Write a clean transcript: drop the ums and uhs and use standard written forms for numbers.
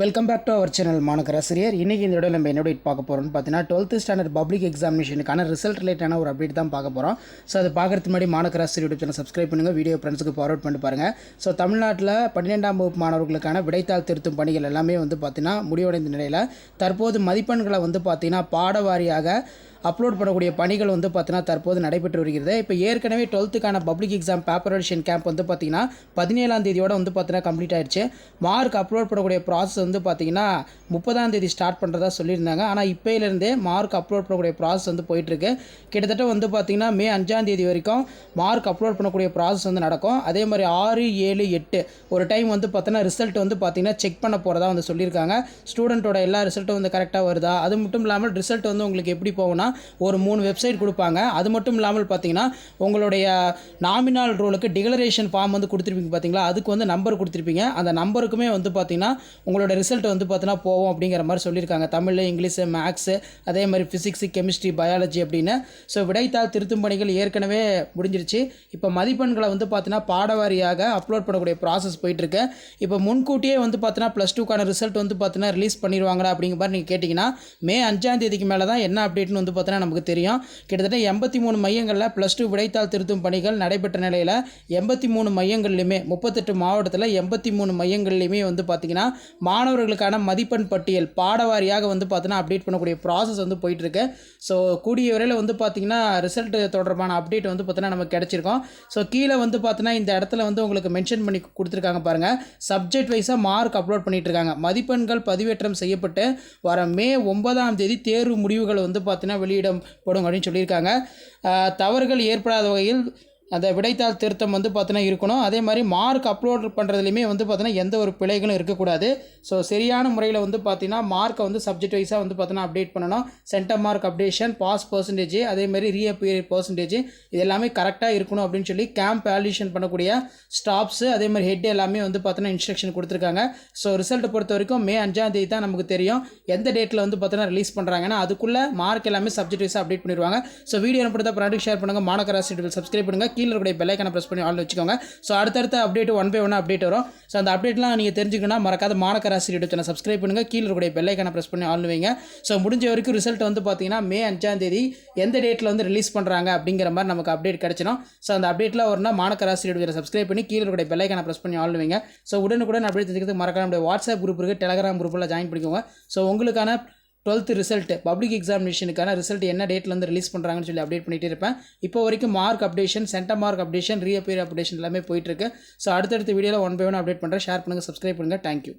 Welcome back to our channel மாணக்கராசிரியர். இன்றைக்கி இந்த வீடியோ நம்ம என்ன அப்டேட் பார்க்க போகிறோம்னு பார்த்தீங்கன்னா 12th ஸ்டாண்டர்ட் பப்ளிக் எக்ஸாமினேஷனுக்கான ரிசல்ட் ரிலேட்டான ஒரு அப்டேட் தான் பார்க்க போகிறோம். ஸோ அது பார்க்குறதுக்கு முன்னாடி மாணக்கராசிரியர் யூடியூப் சேனல் சப்ஸ்கிரைப் பண்ணுங்கள், வீடியோ ஃப்ரெண்ட்ஸுக்கு ஃபார்வர்ட் பண்ணி பாருங்கள். ஸோ தமிழ்நாட்டில் 12ஆம் வகுப்பு மாணவர்களுக்கான விடைத்தாள் திருத்தும் பணிகள் எல்லாமே பார்த்தீங்கன்னா முடிவடைந்த நிலையில் தற்போது மதிப்பெண்களை பார்த்தீங்கன்னா பாடவாரியாக அப்லோட் பண்ணக்கூடிய பணிகள் பார்த்தீங்கன்னா தற்போது நடைபெற்று வருகிறது. இப்போ ஏற்கனவே 12th public exam paper edition camp பார்த்தீங்கன்னா 17ஆம் தேதியோட பார்த்தீங்கன்னா கம்ப்ளீட் ஆயிடுச்சு. மார்க் அப்லோட் பண்ணக்கூடிய ப்ராசஸ் பார்த்தீங்கன்னா 30ஆம் தேதி ஸ்டார்ட் பண்ணுறதா சொல்லியிருந்தாங்க. ஆனால் இப்போலேருந்தே மார்க் அப்லோட் பண்ணக்கூடிய ப்ராசஸ் போயிட்டுருக்கு. கிட்டத்தட்ட பார்த்தீங்கன்னா மே 5ஆம் தேதி வரைக்கும் மார்க் அப்லோட் பண்ணக்கூடிய ப்ராசஸ் நடக்கும். அதே மாதிரி 6, 7, 8 ஒரு டைம் பார்த்தீங்கன்னா ரிசல்ட் பார்த்தீங்கன்னா செக் பண்ண போகிறதா சொல்லியிருக்காங்க. ஸ்டூடெண்ட்டோட எல்லா ரிசல்ட்டும் கரெக்டாக வருதா, அது மட்டும் இல்லாமல் ரிசல்ட் உங்களுக்கு எப்படி போகும்னா ஒரு 3 வெப்சைட் கொடுப்பாங்க. அது மட்டும் இல்லாமல் பார்த்தீங்கன்னா உங்களுடைய நாமினல் ரோலுக்கு டிக்ளரேஷன் ஃபார்ம் கொடுத்துருப்பீங்க பார்த்தீங்களா, அதுக்கு நம்பர் கொடுத்துருப்பீங்க. அந்த நம்பருக்குமே பார்த்தீங்கன்னா உங்களோட ரிசல்ட் பார்த்தீங்கன்னா போவோம் அப்படிங்கிற மாதிரி சொல்லியிருக்காங்க. தமிழ், இங்கிலீஷு, மேக்ஸு, அதே மாதிரி ஃபிசிக்ஸு, கெமிஸ்ட்ரி, பயாலஜி அப்படின்னு. ஸோ விடைத்தாள் திருத்தும் பணிகள் ஏற்கனவே முடிஞ்சிருச்சு. இப்போ மதிப்பெண்களை பார்த்தீங்கன்னா பாடவாரியாக அப்லோட் பண்ணக்கூடிய ப்ராசஸ் போயிட்டுருக்கு. இப்போ முன்கூட்டியே பார்த்தீங்கன்னா +2க்கான ரிசல்ட் பார்த்தீங்கன்னா ரிலீஸ் பண்ணிடுவாங்களா அப்படிங்கிற மாதிரி நீங்கள் கேட்டிங்கன்னா மே 5ஆம் தேதிக்கு மேலே தான் என்ன அப்டேட்னு பார்த்தீங்கன்னா நமக்கு தெரியும். கிட்டத்தட்ட 83 மையங்களில் +2 விடைத்தாள் திருத்தும் பணிகள் நடைபெற்ற நிலையில் 83 மையங்கள்லையுமே 38 மாவட்டத்தில் 83 மையங்கள்லையுமே பார்த்தீங்கன்னா மாணவர்களுக்கான மதிப்பெண் பட்டியல் பாடவாரியாக பார்த்தீங்கன்னா அப்டேட் பண்ணக்கூடிய ப்ராசஸ் போயிட்டுருக்கு. ஸோ கூடிய விரைவில் பார்த்தீங்கன்னா ரிசல்ட் தொடர்பான அப்டேட் பார்த்தீங்கன்னா நமக்கு கிடச்சிருக்கோம். ஸோ கீழே பார்த்தீங்கன்னா இந்த இடத்துல உங்களுக்கு மென்ஷன் பண்ணி கொடுத்துருக்காங்க பாருங்கள். சப்ஜெக்ட் வைஸாக மார்க் அப்லோட் பண்ணிட்டு இருக்காங்க. மதிப்பெண்கள் பதிவேற்றம் செய்யப்பட்டு வர மே 9ஆம் தேதி தேர்வு முடிவுகள் பார்த்தீங்கன்னா வெளியிடப்படும் அப்படின்னு சொல்லியிருக்காங்க. தவறுகள் ஏற்படாத வகையில் அந்த விடைத்தாள் திருத்தம் பார்த்தீங்கன்னா இருக்கணும். அதே மாதிரி மார்க் அப்லோட் பண்ணுறதுலையுமே பார்த்தீங்கன்னா எந்த ஒரு பிழைகளும் இருக்கக்கூடாது. ஸோ சரியான முறையில் பார்த்தீங்கன்னா மார்க்கை சப்ஜெக்ட் வைஸாக பார்த்தீங்கன்னா அப்டேட் பண்ணணும். Centre mark updation, pass percentage, அதே மாதிரி ரீஅப்பியர் பர்சன்டேஜ் இது எல்லாமே கரெக்டாக இருக்கணும் அப்படின்னு சொல்லி கேம்ப் வேல்யூஷன் பண்ணக்கூடிய ஸ்டாஃப்ஸு அதே மாதிரி ஹெட் எல்லாமே பார்த்தீங்கன்னா இன்ஸ்ட்ரக்ஷன் கொடுத்துருக்காங்க. ஸோ ரிசல்ட்டை பொறுத்த வரைக்கும் மே 5ஆம் தேதி தான் நமக்கு தெரியும் எந்த டேட்டில் பார்த்தீங்கன்னா ரிலீஸ் பண்ணுறாங்கன்னா அதுக்குள்ளே மார்க் எல்லாமே சப்ஜெக்ட் வைஸாக அப்டேட் பண்ணிடுவாங்க. ஸோ வீடியோ என்ன பண்ணுறதா ப்ராடக்ட் ஷேர் பண்ணுங்கள், மாணக்கராசிரியர்கள் சப்ஸ்கிரைப் பண்ணுங்கள், கீழே இருக்கிற பெல் ஐகானை ப்ரெஸ் பண்ணி ஆல் வச்சுக்கோங்க. ஸோ அடுத்தடுத்த அப்டேட் 1 by 1 அப்டேட் வரும். ஸோ அந்த அப்டேட்லாம் நீங்கள் தெரிஞ்சுக்கணும்னா மறக்காத மாணக்கராசிரியர் சேனல் சப்ஸ்கிரைப் பண்ணுங்கள், கீழே இருக்கிற பெல் ஐகானை ப்ரெஸ் பண்ணி ஆல் வைங்க. ஸோ முடிஞ்ச வரைக்கும் ரிசல்ட் பார்த்தீங்கன்னா மே 5ஆம் தேதி எந்த டேட்டில் ரிலீஸ் பண்ணுறாங்க அப்படிங்கிற மாதிரி நமக்கு அப்டேட் கிடச்சிடும். ஸோ அந்த அப்டேட்டில் வரணும்னா மாணக்கராசிரியர் சேனல் சப்ஸ்கிரைப் பண்ணி கீழே இருக்கிற பெல் ஐகானை ப்ரெஸ் பண்ணி ஆல் வைங்க. ஸோ உடனுக்குடன் அப்டேட் தெரிஞ்சுக்கிறதுக்கு மறக்காம நம்முடைய வாட்ஸ்அப் குரூப் இருக்குது, டெலகிராம் குரூப்பில் ஜாயின் பண்ணிக்கோங்க. ஸோ உங்களுக்கான 12th ரிசல்ட் பப்ளிக் எக்ஸாமினேஷனுக்கான ரிசல்ட் என்ன டேட்டில் ரிலீஸ் பண்ணுறாங்கன்னு சொல்லி அப்டேட் பண்ணிகிட்டே இருப்பேன். இப்போ வரைக்கும் mark updation, centre mark updation, reappear updation எல்லாமே போயிட்டுருக்கு. ஸோ அடுத்தடுத்த வீடியோவில் 1 by 1 அப்டேட் பண்ணுறேன். ஷேர் பண்ணுங்கள், சப்ஸ்கிரைப் பண்ணுங்கள். தேங்க்யூ.